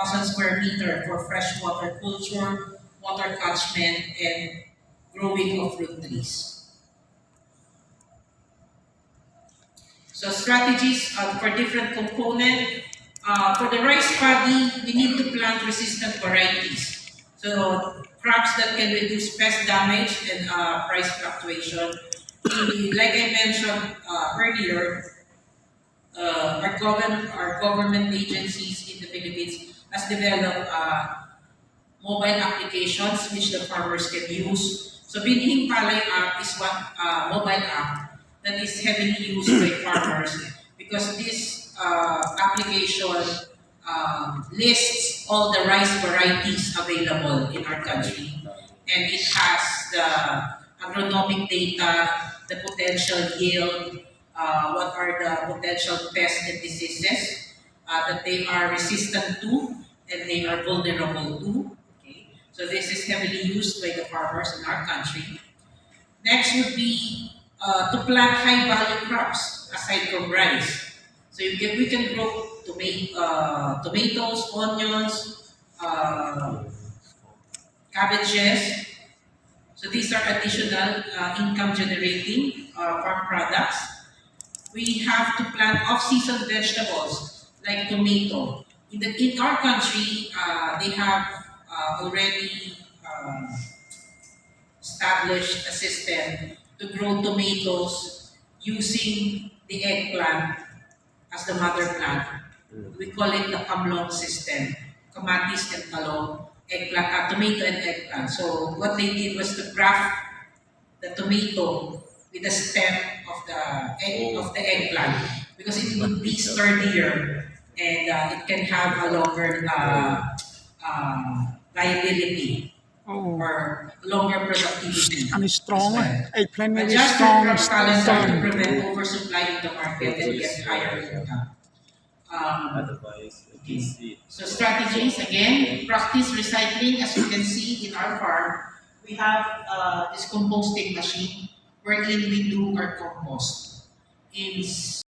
1,000 square meter for freshwater culture, water catchment, and growing of fruit trees. So strategies for different component. For the rice paddy, we need to plant resistant varieties. So crops that can reduce pest damage and price fluctuation. Like I mentioned earlier, our government agencies in the Philippines has developed mobile applications which the farmers can use. So Binhing Palay app is one mobile app that is heavily used by farmers because this application lists all the rice varieties available in our country, and it has the agronomic data, the potential yield, what are the potential pests and diseases that they are resistant to and they are vulnerable to. Okay? So this is heavily used by the farmers in our country. Next would be to plant high value crops aside from rice. So we can grow tomatoes, onions, cabbages. So these are additional income generating farm products. We have to plant off-season vegetables like tomato. In our country, they have already established a system to grow tomatoes using the eggplant as the mother plant. We call it the kamlong system. Kamatis and talong, eggplant, tomato and eggplant. So what they did was to graft the tomato with the stem of the eggplant because it would be sturdier and it can have a longer viability or longer productivity. And it's strong. Eggplant may be Adjust strong. your crop calendar to prevent oversupply in the market and get higher income. So strategies, again, practice recycling. As you can see in our farm, we have this composting machine wherein we do our compost.